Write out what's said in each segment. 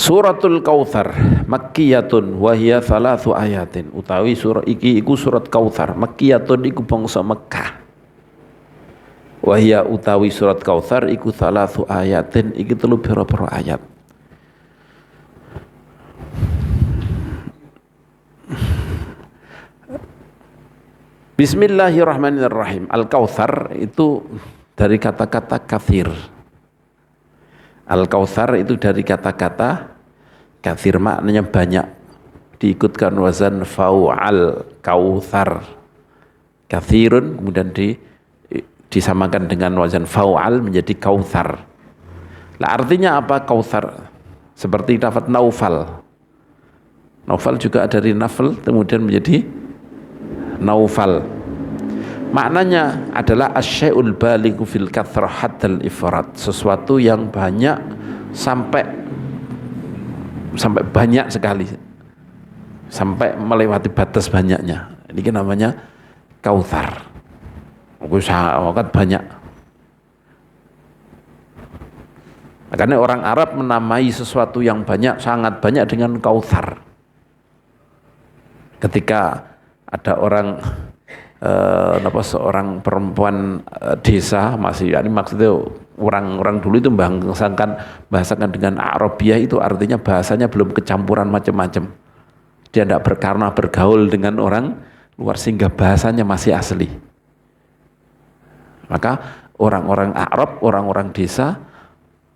Suratul Kautsar makkiyatun wa hiya thalathu ayatin. Utawi surah iki iku surat Kautsar, makkiyatun iku bangsa Mekkah. Wa hiya utawi surat Kautsar iku thalathu ayatin, iki telu pira-pira ayat. Bismillahirrahmanirrahim. Al-Kautsar itu dari kata-kata kathir. Al-Kautsar itu dari kata-kata kathir, maknanya banyak, diikutkan wazan fa'al kautsar, kathirun, kemudian disamakan dengan wazan fa'al menjadi kautsar. Lah artinya apa kautsar? Seperti lafaz naufal. Naufal juga dari nafal kemudian menjadi naufal. Maknanya adalah asyai'ul balighu fil kathrah haddal ifrat, sesuatu yang banyak sampai banyak sekali, sampai melewati batas banyaknya. Ini namanya kautsar. Sangat banyak. Makanya orang Arab menamai sesuatu yang banyak, sangat banyak dengan kautsar. Ketika ada orang seorang perempuan desa, masih ini maksudnya orang dulu itu bahasakan dengan Arabiyah, itu artinya bahasanya belum kecampuran macam-macam. Dia tidak karena bergaul dengan orang luar sehingga bahasanya masih asli. Maka orang-orang Arab, orang-orang desa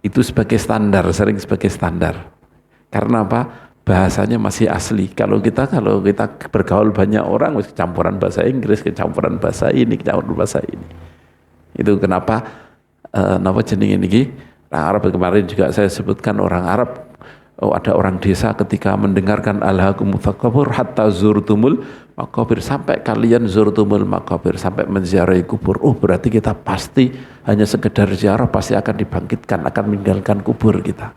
itu sebagai standar, sering sebagai standar. Karena apa? Bahasanya masih asli. Kalau kita bergaul banyak orang, kecampuran bahasa Inggris, kecampuran bahasa ini, kecampuran bahasa ini. Itu kenapa jenenge niki Arab. Kemarin juga saya sebutkan orang Arab. Ada orang desa ketika mendengarkan alhaakumut takabur hatta zurtumul maqabir, sampai kalian zurtumul maqabir, sampai menziarahi kubur. Berarti kita pasti hanya sekedar ziarah, pasti akan dibangkitkan, akan meninggalkan kubur kita.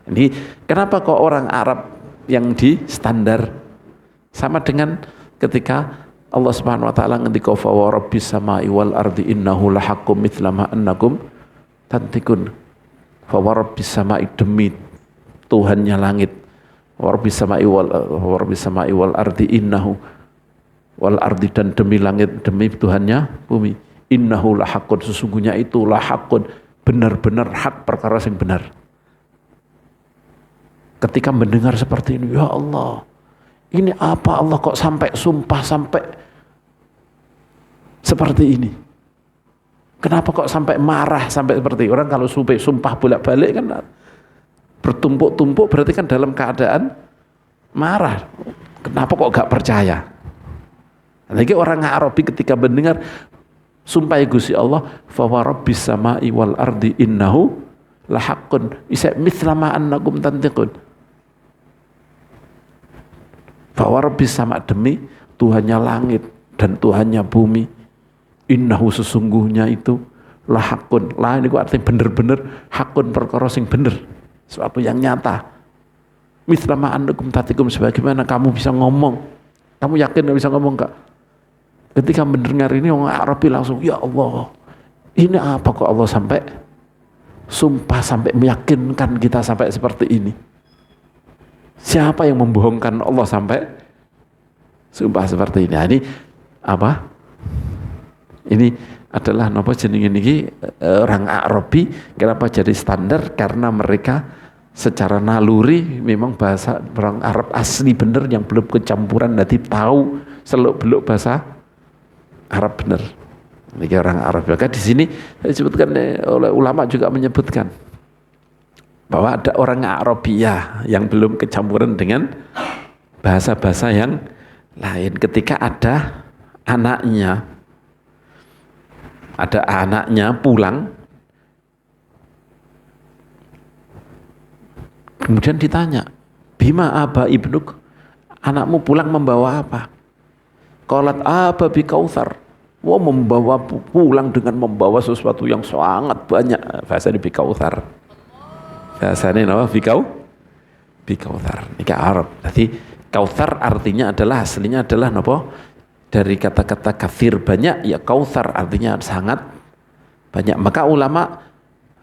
Ini kenapa kok orang Arab yang di standar sama dengan ketika Allah Subhanahu wa taala ngendika fa wa rabbis samai wal ardi innahu lahaqqum mithla ma annakum tantikun. Fa wa rabbis samai, demi Tuhannya langit, wa rabbis samai wal ardi innahu wal ardi, dan demi langit, demi Tuhannya bumi, innahu lahaqqun, sesungguhnya itu lahaqqun, benar-benar hak, perkara yang benar. Ketika mendengar seperti ini, ya Allah, ini apa Allah kok sampai sumpah sampai seperti ini? Kenapa kok sampai marah sampai seperti ini? Orang kalau sumpah bolak-balik kan bertumpuk-tumpuk, berarti kan dalam keadaan marah. Kenapa kok gak percaya? Lagi orang Arabi ketika mendengar sumpah Gusti Allah, fa wa rabbis samai wal ardi innahu lahaqqun mithla ma annakum tantiqun. Bahwa Rabbis sama, demi Tuhannya langit dan Tuhannya bumi, innahu, sesungguhnya itu lahakun. Lah ini artinya bener-bener, hakun, perkara sing bener, sesuatu yang nyata. Mislama annakum tatikum, sebagaimana kamu bisa ngomong. Kamu yakin gak bisa ngomong Kak? Ketika mendengar ini orang Arabi langsung, ya Allah, ini apa kok Allah sampai sumpah, sampai meyakinkan kita sampai seperti ini? Siapa yang membohongkan Allah sampai sumpah seperti ini? Nah, ini apa? Ini adalah napa jenenge niki orang Arabi. Kenapa jadi standar? Karena mereka secara naluri memang bahasa orang Arab asli bener, yang belum kecampuran, nanti tahu seluk-beluk bahasa Arab bener. Ini orang Arab. Maka di sini disebutkan oleh ulama juga menyebutkan bahwa ada orang Arabiyah yang belum kecampuran dengan bahasa-bahasa yang lain. Ketika ada anaknya pulang, kemudian ditanya, bima aba ibnuk, anakmu pulang membawa apa? Qalat aba bi kautsar. Wah, membawa pulang dengan membawa sesuatu yang sangat banyak. Bahasa di bi kautsar. Bahasanya apa? Bi kautsar. Ini Arab. Jadi kautsar artinya adalah, aslinya adalah apa? Dari kata-kata kathir, banyak, ya kautsar artinya sangat banyak. Maka ulama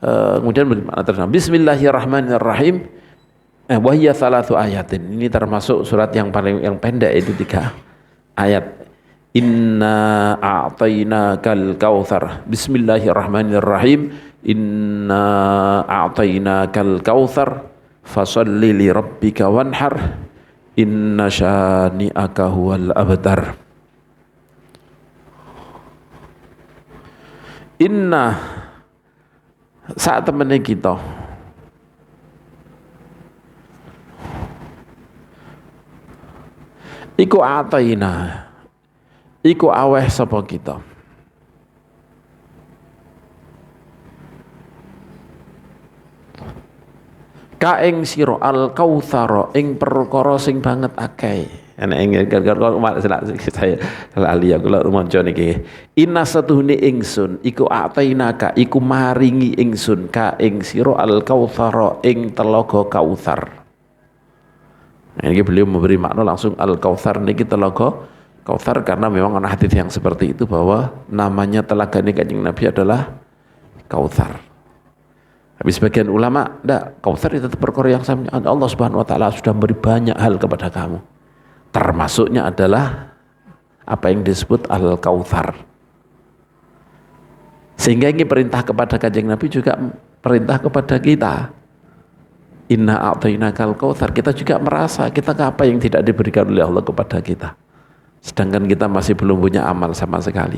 kemudian bermakna terus, Bismillahirrahmanirrahim, Wahya salatu ayatin. Ini termasuk surat yang pendek, itu 3 ayat. Inna a'tainakal kautsar. Bismillahirrahmanirrahim. Inna a'tainakal kautsar fasholli li rabbika wanhar. Inna syani'aka huwal abtar. Inna saat temene kita iku ataina, iku aweh sapa kita. Ka ing sira al kautsara ing perkara sing banget akeh. Ana ing saya lali aku lek maca niki. Inna satuhune ingsun iku atainaka iku maringi ingsun ka ing sira al kautsara ing telaga Kautsar. Nah, ini beliau memberi makna langsung Al-Kautsar niki telaga Kautsar karena memang ada hadis yang seperti itu bahwa namanya telaga ini Kanjeng Nabi adalah Kautsar. Habis sebagian ulama, enggak, Kautsar itu perkara yang sama. Allah Subhanahu wa taala sudah memberi banyak hal kepada kamu. Termasuknya adalah apa yang disebut Al-Kautsar. Sehingga ini perintah kepada Kanjeng Nabi juga perintah kepada kita. Inna a'tainakal kautsar, kita juga merasa kita apa yang tidak diberikan oleh Allah kepada kita, sedangkan kita masih belum punya amal sama sekali.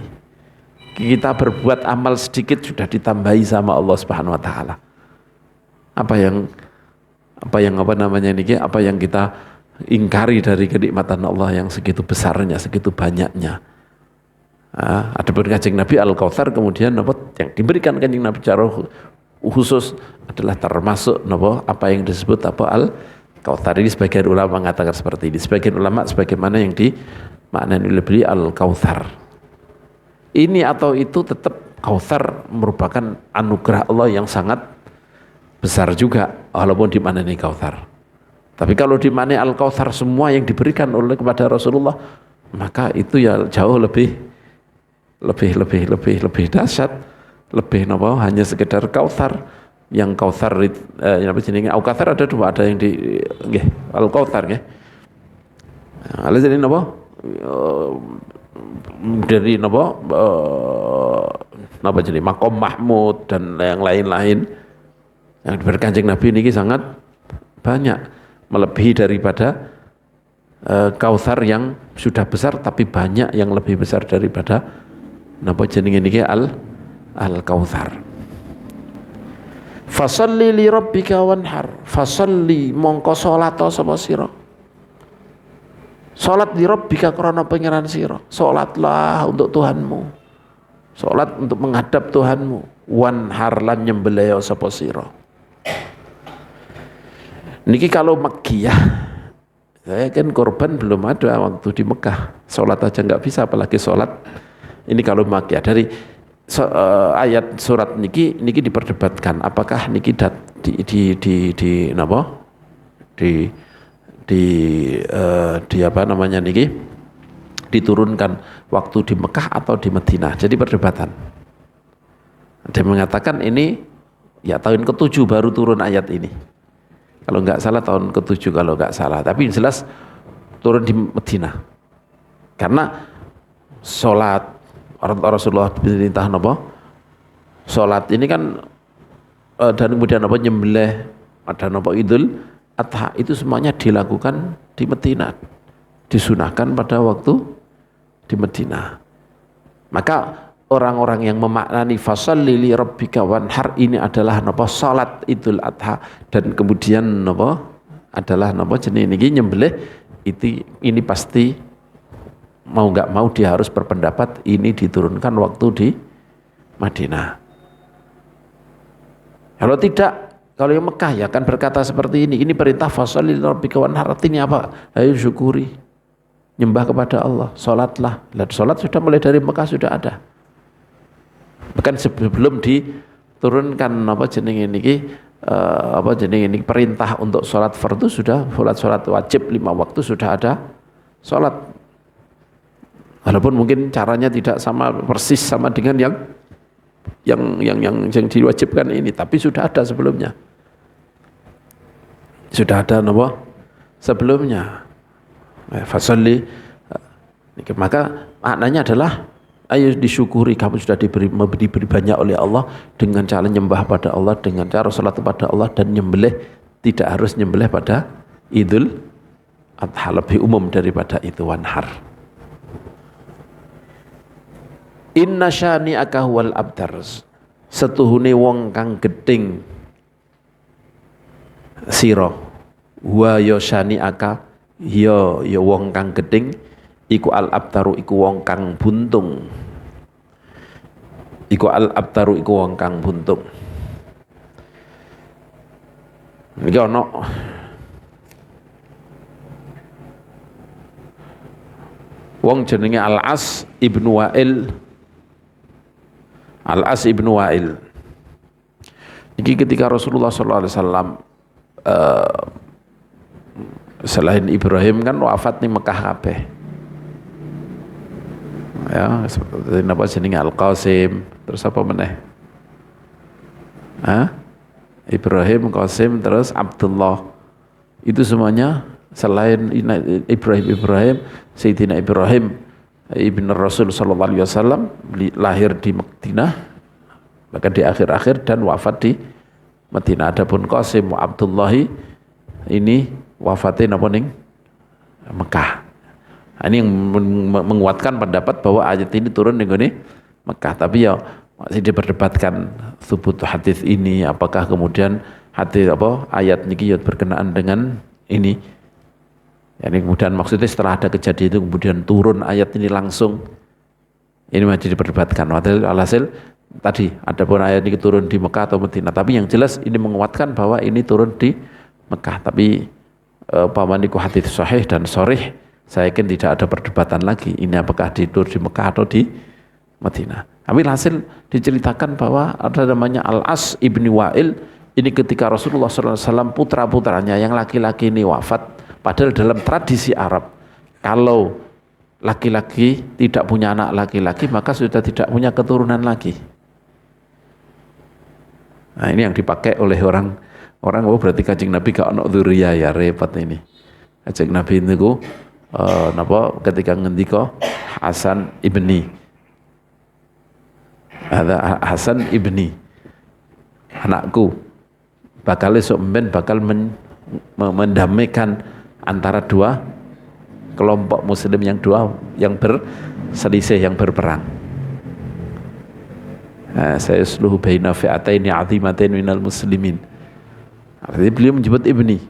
Kita berbuat amal sedikit sudah ditambahi sama Allah Subhanahu wa taala. Apa yang kita ingkari dari kenikmatan Allah yang segitu besarnya, segitu banyaknya. Ada Kanjeng Nabi Al-Kautsar, kemudian yang diberikan Kanjeng Nabi secara khusus adalah termasuk apa yang disebut Al-Kautsar. Ini sebagian ulama mengatakan seperti ini, sebagian ulama sebagaimana yang dimaknai oleh beliau Al-Kautsar. Ini atau itu tetap Kautsar merupakan anugerah Allah yang sangat besar juga walaupun dimaknai Kautsar. Tapi kalau dimaknai Al-Kautsar semua yang diberikan oleh kepada Rasulullah, maka itu ya jauh lebih dahsyat. Lebih hanya sekedar Kautsar. Yang Kautsar Kautsar ada 2, ada yang di Al-Kautsar nggih. Ala jadi dari jadi Maqam Mahmud dan yang lain-lain yang diberikan Kanjeng Nabi ini sangat banyak, melebihi daripada Kautsar yang sudah besar, tapi banyak yang lebih besar daripada jenenge niki Al-Kautsar. Fasalli li rabbika wanhar. Fasalli mongko salat sapa sira. Salat li rabbika krana pangeran sira. Salatlah untuk Tuhanmu. Salat untuk menghadap Tuhanmu. Wanhar lan nyembelih sapa sira. Niki kalau Makkiyah, saya kan korban belum ada waktu di Mekah. Salat aja nggak bisa, apalagi salat. Ini kalau Makkiyah dari ayat surat niki diperdebatkan apakah niki diturunkan waktu di Mekah atau di Madinah. Jadi perdebatan. Ada yang mengatakan ini ya tahun ke-7 baru turun ayat ini. Kalau nggak salah tahun ke-7 kalau nggak salah. Tapi jelas turun di Madinah. Karena sholat Rasulullah perintah sholat ini kan dan kemudian nyembelih ada Idul Adha itu semuanya dilakukan di Madinah, disunahkan pada waktu di Madinah. Maka orang-orang yang memaknani fasalli li rabbika wanhar ini adalah salat Idul Adha dan kemudian adalah jenis ini nyembelih ini pasti mau nggak mau dia harus berpendapat ini diturunkan waktu di Madinah. Kalau tidak, kalau yang Mekah ya kan berkata seperti ini perintah fasalli li rabbika wanhar, artinya apa? Ayo syukuri, nyembah kepada Allah, salatlah. Dan salat sudah mulai dari Mekah sudah ada. Bahkan sebelum diturunkan perintah untuk salat fardu sudah salat wajib 5 waktu sudah ada salat. Walaupun mungkin caranya tidak sama persis sama dengan yang diwajibkan ini, tapi sudah ada sebelumnya. Sudah ada napa sebelumnya. Fasalli, maka maknanya adalah ayo disyukuri kamu sudah diberi banyak oleh Allah dengan cara nyembah pada Allah, dengan cara salat pada Allah, dan nyembelih tidak harus nyembelih pada Idul Adha, lebih umum daripada itu wanhar. Inna syani'aka huwal abtar, setuhune wong kang geding sira, wa ya syani'aka ya wong kang geding iku al abtaru iku wong kang buntung, iku al abtaru iku wong kang buntung. Iki ana wong jenenge Al-As ibnu Wa'il. Al-As ibnu Wa'il iki ketika Rasulullah sallallahu alaihi wasallam selain Ibrahim kan wafat ning Mekah kabeh. Ya, seperti napa jenenge Al-Qasim, terus apa meneh? Ibrahim, Qasim, terus Abdullah. Itu semuanya selain Ibrahim, Sayyidina Ibrahim ibn Rasul sallallahu alaihi wasallam lahir di Madinah, bahkan di akhir-akhir, dan wafat di Madinah. Adapun Qasim wa Abdullahi ini wafatnya napa ning Mekah. Ini yang menguatkan pendapat bahwa ayat ini turun di Mekah. Tapi ya masih diperdebatkan thubut hadis ini, apakah kemudian hadis ayat ini berkenaan dengan ini. Yani kemudian maksudnya setelah ada kejadian itu kemudian turun ayat ini langsung, ini masih diperdebatkan. Alhasil tadi adapun ayat ini turun di Mekah atau Madinah, tapi yang jelas ini menguatkan bahwa ini turun di Mekah. Tapi pamaniku hadis sahih dan sharih, saya yakin tidak ada perdebatan lagi ini apakah ditur di Mekah atau di Madinah. Tapi hasil diceritakan bahwa ada namanya Al-As ibni Wa'il, ini ketika Rasulullah SAW putra-putranya yang laki-laki ini wafat. Padahal dalam tradisi Arab, kalau laki-laki tidak punya anak laki-laki maka sudah tidak punya keturunan lagi. Nah ini yang dipakai oleh orang berarti Kanjeng Nabi gak ono dzurriyyah, ya repot ini. Kanjeng Nabi niku ketika ngendika Hasan ibni, ada Hasan ibni, anakku bakal esuk mben bakal mendamaikan antara dua kelompok muslim yang berselisih, yang berperang. Saya suluhu baina fi'ataini 'azimatain minal muslimin. Artinya beliau menyebut ibni.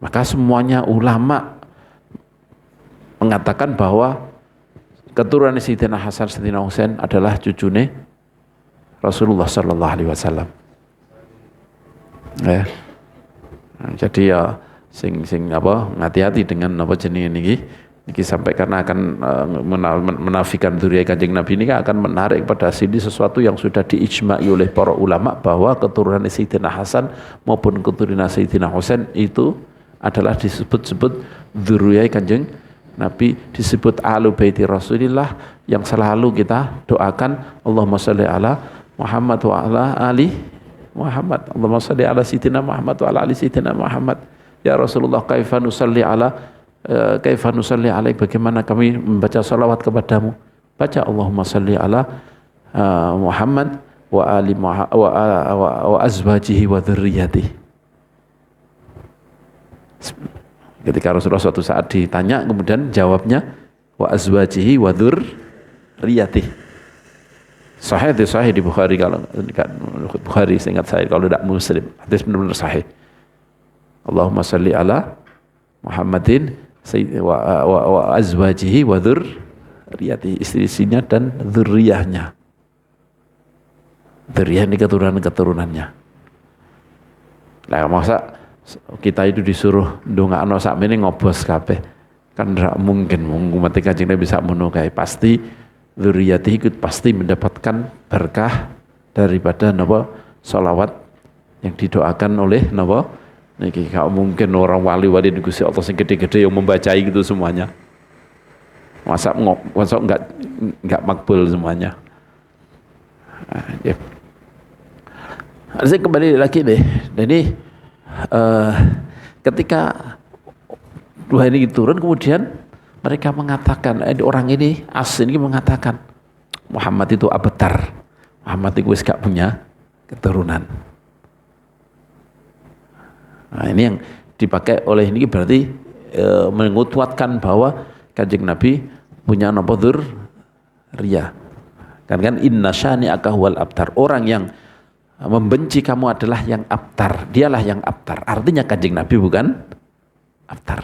Maka semuanya ulama mengatakan bahwa keturunan Sayyidina Hasan Sayyidina Husain adalah cucune Rasulullah sallallahu alaihi wasallam. Ya. Jadi ya sing hati-hati dengan apa jenenge niki sampai karena akan menafikan dzurriyyah Kanjeng Nabi ini akan menarik pada sini sesuatu yang sudah diijma'i oleh para ulama bahwa keturunan Sayyidina Hasan maupun keturunan Sayyidina Husain itu adalah disebut-sebut dzurriyyah Kanjeng Nabi, disebut ahlu baiti Rasulillah, yang selalu kita doakan Allahumma sholli ala Muhammad wa ala ali Muhammad. Allahumma sholli ala Sayyidina Muhammad wa ala ali Sayyidina Muhammad. Ya Rasulullah, kaifa nusalli alaik, bagaimana kami membaca salawat kepadamu? Baca Allahumma salli ala Muhammad wa ali wa azwajihi wa dzurriyyatihi. Ketika Rasulullah suatu saat ditanya, kemudian jawabnya wa azwajihi wa dzurriyyatihi. Sahih di Bukhari, kalau Bukhari seingat saya, kalau tidak Muslim, hadis benar-benar sahih. Allahumma salli ala Muhammadin wa azwajihi wa dzurriyyatihi, istri-istrinya dan dzurriyyahnya. Dzurriyyah ini keturunan-keturunannya. Lah masa kita itu disuruh ndongakno sakmene ngobos kabeh? Kan tidak mungkin. Umat Kanjeng Nabi bisa menukai, pasti dzurriyyatihi ikut pasti mendapatkan berkah daripada napa salawat yang didoakan oleh napa niki. Gak mungkin orang wali-wali di Gusti Allah yang gede-gede yang membacai gitu semuanya. Masa enggak makbul semuanya. Ya. Saya kembali lagi deh. Jadi ketika dua ini turun, kemudian mereka mengatakan, orang ini asli ini mengatakan Muhammad itu abtar, Muhammad itu wis gak punya keturunan. Nah, ini yang dipakai oleh ini berarti menguatkan bahwa Kanjeng Nabi punya nopo dzurriyyah. Kan inna syani'aka huwal abtar. Orang yang membenci kamu adalah yang abtar. Dialah yang abtar. Artinya Kanjeng Nabi bukan abtar.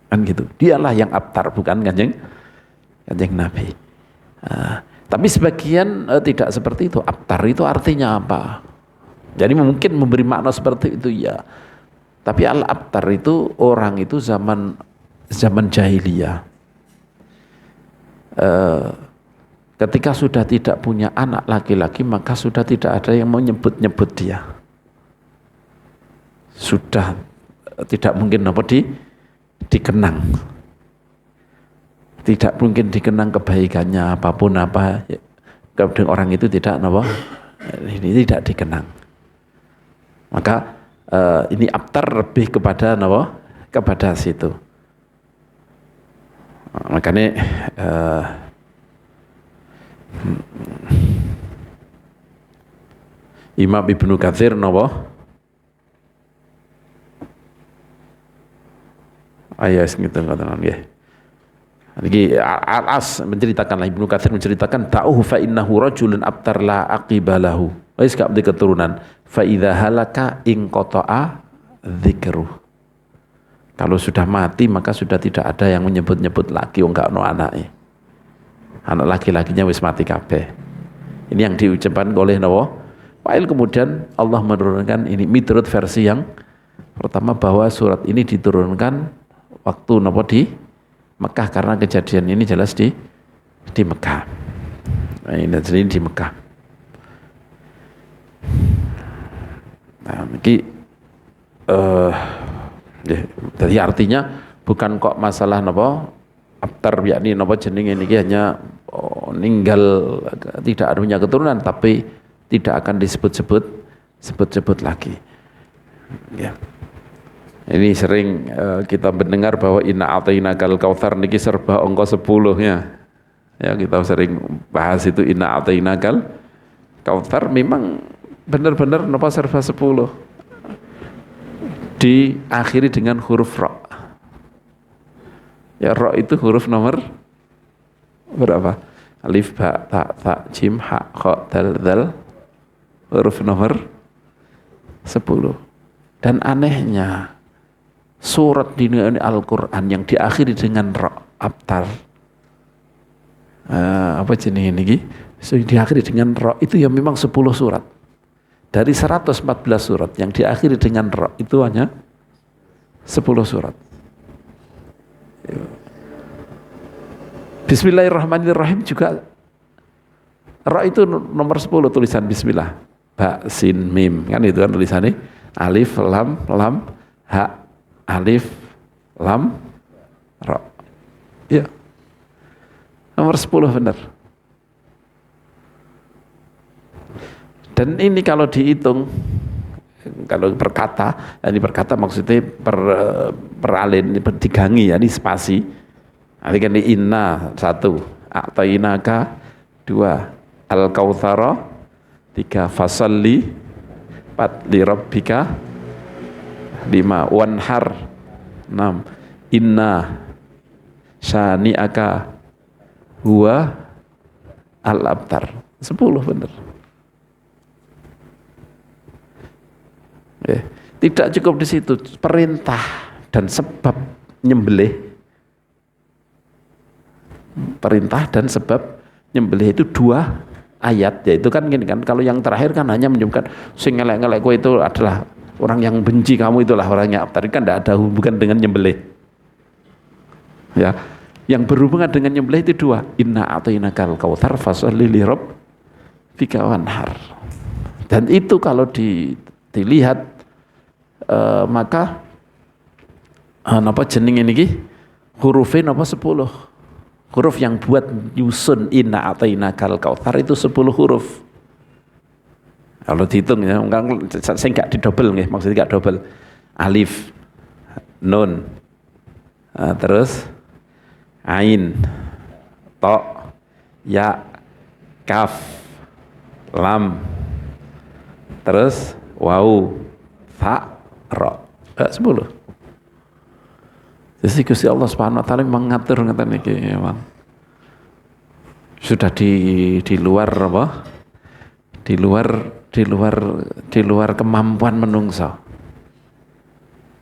Kan gitu. Dialah yang abtar, bukan Kanjeng Nabi. Tapi sebagian tidak seperti itu. Abtar itu artinya apa? Jadi mungkin memberi makna seperti itu ya. Tapi al-abtar itu orang itu zaman jahiliyah. Ketika sudah tidak punya anak laki-laki, maka sudah tidak ada yang mau nyebut-nyebut dia. Sudah tidak mungkin apa dikenang. Tidak mungkin dikenang kebaikannya apapun apa. Kemudian orang itu tidak ini tidak dikenang. Maka ini abtar lebih kepada kepada situ. Makanya Imam Ibnu Katsir ayat gitu katakan nggih. Niki Al-As menceritakan, Ibnu Katsir menceritakan ta'uhu fa innahu rajulun abtar la aqibalahu. Wis gak ada keturunan. Fa idza halaka in qata'a dzikru. Kalau sudah mati maka sudah tidak ada yang menyebut-nyebut lagi wong gak ono anake. Anak laki-lakinya wis mati kabeh. Ini yang diucapkan oleh Fa'il. Kemudian Allah menurunkan ini miturut versi yang pertama bahwa surat ini diturunkan waktu di Mekah, karena kejadian ini jelas di Mekah. Nah, ini di Mekah. Nah, ini jadi artinya bukan kok masalah abtar yakni jenenge niki hanya ninggal tidak punya keturunan, tapi tidak akan disebut-sebut lagi. Ya. Ini sering kita mendengar bahwa inna a'tainakal kautsar niki serba angka 10-nya. Ya, kita sering bahas itu inna a'tainakal kautsar, memang benar-benar serba 10. Diakhiri dengan huruf ra. Ya, ra itu huruf nomor berapa? Alif, ba, ta, tha, jim, ha, kha, dal, dzal. Huruf nomor 10. Dan anehnya surat di Al-Quran yang diakhiri dengan ra, abtar, apa jenis ini? So, diakhiri dengan ra itu ya memang 10 surat. Dari 114 surat yang diakhiri dengan ra itu hanya 10 surat. Bismillahirrahmanirrahim juga ra itu nomor 10 tulisan bismillah. Ba, sin, mim, kan itu kan tulisannya alif, lam, ha, alif, lam, ra. Ya. Nomor 10 benar. Dan ini kalau dihitung, kalau berkata, ini berkata maksudnya peralin, digangi ya, ini spasi. Nanti kan ini inna 1, a'tainaka 2, al-kautsara 3, fasalli 4, li rabbika 5, wanhar 6, inna syani'aka huwa al-abtar. 10 benar. Tidak cukup di situ, perintah dan sebab nyembelih. Perintah dan sebab nyembelih itu 2 ayat, yaitu kan gini kan, kalau yang terakhir kan hanya menyebutkan sing ngelek-ngelek kowe itu adalah orang yang benci kamu, itulah orangnya abtar, kan tidak ada hubungan dengan nyembelih. Ya, yang berhubungan dengan nyembelih itu 2, inna a'tainakal kautsar fasholli li rabbika wanhar. Dan itu kalau dilihat maka napa jenenge niki hurufnya napa 10 huruf yang buat nyusun inna a'tainakal kautsar itu 10 huruf. Kalau dihitung ya, saya nggak didobel nggih, maksudnya nggak double. Alif, nun, terus ain, to, ya, kaf, lam, terus wau, fa, ro. 10. Jadi Gusti Allah Subhanahu wa taala mengatur ngeten iki, Bang. Sudah di luar apa? Di luar kemampuan menungso.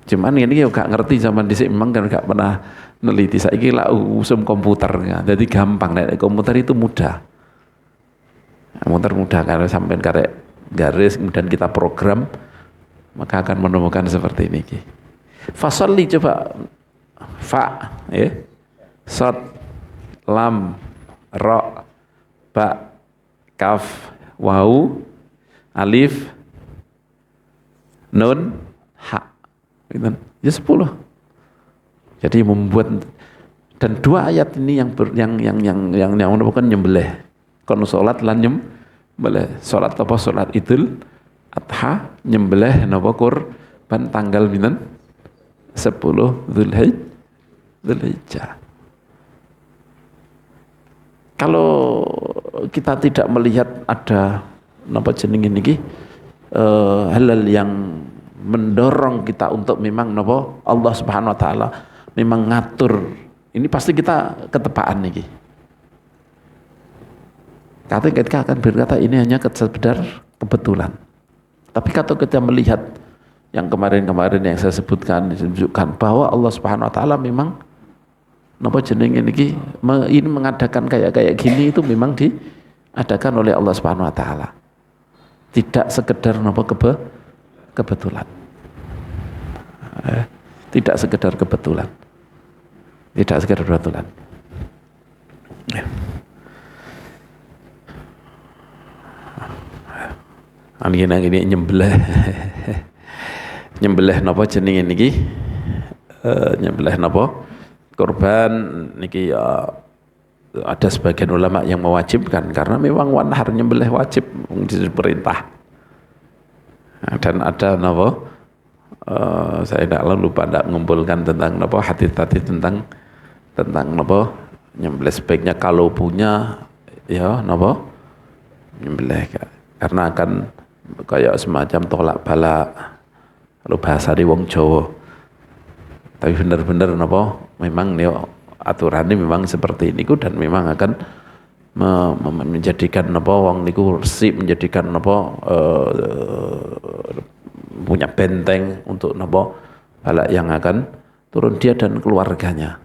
Cuman ini ya gak ngerti zaman dhisik, memang kan gak pernah neliti. Saiki lah usum komputer ya. Jadi gampang, nek komputer itu mudah. Komputer mudah karena sampai karek garis kemudian kita program, maka akan menemukan seperti ini. Fasolli coba, fa, ya, sod, lam, ro, ba, kaf, wau, alif, nun, ha. Ya 10. Jadi membuat, dan 2 ayat ini yang merupakan nyembelih. Kon salat lan nyembelih. Salat apa? Salat Idul Adha, nyembelih napa kurban tanggal pinten? 10 Dzulhijjah. Kalau kita tidak melihat ada napa jenenge niki halal yang mendorong kita untuk memang napa Allah Subhanahu wa taala memang ngatur, ini pasti kita ketepaan niki. Kita akan berkata ini hanya sekedar kebetulan. Tapi kalau kita melihat yang kemarin-kemarin yang saya sebutkan, menunjukkan bahwa Allah Subhanahu wa taala memang napa jenenge niki ini mengadakan kayak gini itu memang diadakan oleh Allah Subhanahu wa taala. Tidak sekedar napa kebetulan. Tidak sekedar kebetulan. Tidak sekedar kebetulan. Ini nyembelih. Nyembelih napa jenenge niki? Nyembelih napa? Kurban niki ya ada sebagian ulama yang mewajibkan karena memang wanhar nyembelih wajib diperintah. Dan ada napa? Saya lupa mengumpulkan tentang napa hadis tadi tentang napa nyembelih sebaiknya kalau punya ya napa nyembelih karena akan kayak semacam tolak balak kalau bahasa di wong Jawa. Tapi benar-benar napa memang nih aturannya memang seperti ini dan memang akan menjadikan napa wong niku resik, menjadikan napa punya benteng untuk napa balak yang akan turun dia dan keluarganya.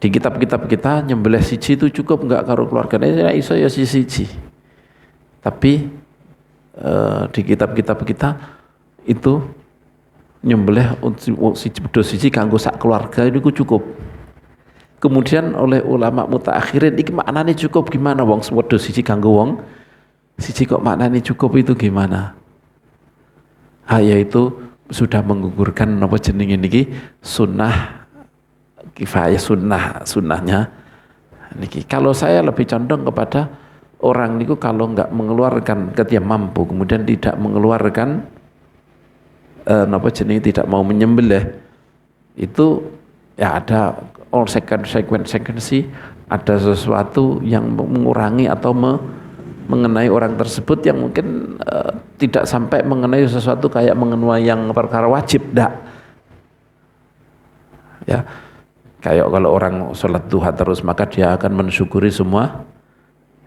Di kitab-kitab kita nyembelih siji itu cukup enggak karo keluarganya, iso ya siji. Tapi di kitab-kitab kita itu nyembelih siji kanggo sak keluarga itu cukup. Kemudian oleh ulama mutaakhirin iki maknane cukup gimana wong wedhus siji kanggo wong siji kok maknane cukup itu gimana? Yaitu sudah menggugurkan napa jenenge niki sunnah kifayah, sunnahnya niki. Kalau saya lebih condong kepada orang niku kalau enggak mengeluarkan ketika mampu kemudian tidak mengeluarkan napa jenenge tidak mau menyembelih itu ya ada konsekuensi, ada sesuatu yang mengurangi atau mengenai orang tersebut yang mungkin tidak sampai mengenai sesuatu kayak mengenai yang perkara wajib, enggak. Ya. Kayak kalau orang sholat duha terus maka dia akan mensyukuri semua.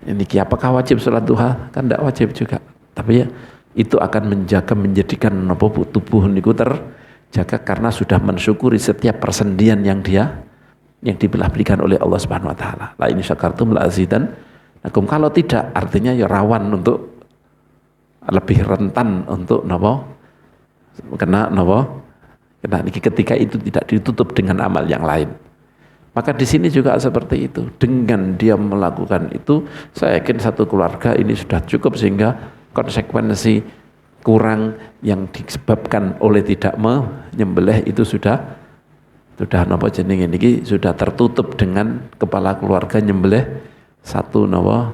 Ini apakah wajib sholat duha? Kan enggak wajib juga. Tapi ya itu akan menjadikan tubuh niku terjaga karena sudah mensyukuri setiap persendian yang dibelah berikan oleh Allah Subhanahu wa taala. La in syakartum la azidannakum. Kalau tidak artinya ya rawan untuk lebih rentan untuk kena ketika itu tidak ditutup dengan amal yang lain. Maka di sini juga seperti itu. Dengan dia melakukan itu, saya yakin satu keluarga ini sudah cukup sehingga konsekuensi kurang yang disebabkan oleh tidak menyembelih itu sudah napa jenenge niki sudah tertutup dengan kepala keluarga nyembelih satu napa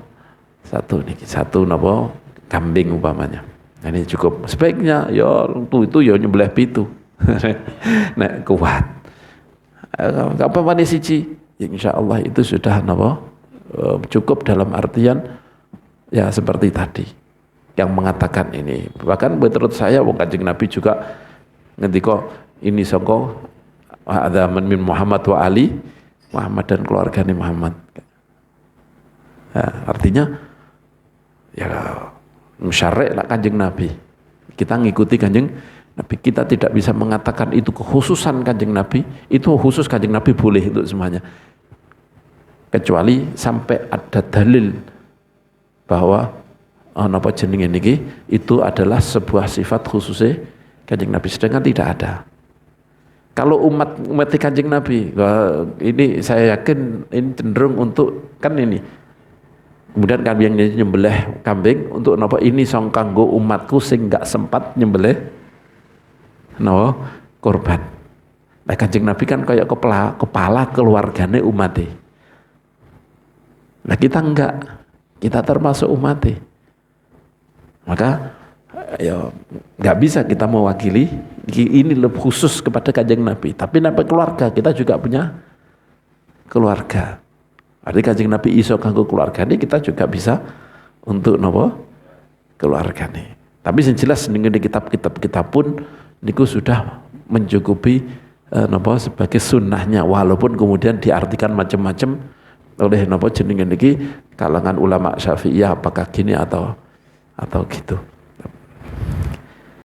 satu napa kambing umpamanya. Nah, ini cukup. Sebaiknya ya itu ya nyembelih pitu. Nek kuat. Apa mana siji? Ya, insyaallah itu sudah napa cukup dalam artian ya seperti tadi yang mengatakan ini. Bahkan menurut saya wong Kanjeng Nabi juga ngendika ini sangka ada min Muhammad wa Ali Muhammad dan keluarganya Muhammad. Nah, artinya ya musyarek lah Kanjeng Nabi. Kita ngikuti Kanjeng Nabi. Kita tidak bisa mengatakan itu kekhususan Kanjeng Nabi. Itu khusus Kanjeng Nabi boleh untuk semuanya. Kecuali sampai ada dalil bahwa napa jenenge niki itu adalah sebuah sifat khususnya Kanjeng Nabi, sedangkan tidak ada. Kalau umat Kanjeng Nabi, ini saya yakin ini cenderung untuk kan ini. Kemudian kambing nyembelih kambing untuk napa ini song kanggo umatku sing enggak sempat nyembelih no korban. Nah, Kanjeng Nabi kan kayak kepala keluargane umatnya. Nah, kita enggak, kita termasuk umatnya. Maka ya enggak bisa kita mewakili ini lebih khusus kepada Kanjeng Nabi. Tapi sampai keluarga kita juga punya keluarga. Artinya Kanjeng Nabi iso kanggo keluargane, kita juga bisa untuk napa keluargane. Tapi yang jelas ning kitab-kitab kita pun niku sudah mencukupi napa sebagai sunnahnya, walaupun kemudian diartikan macam-macam oleh napa jenenge niki kalangan ulama Syafi'iyah apakah gini atau gitu.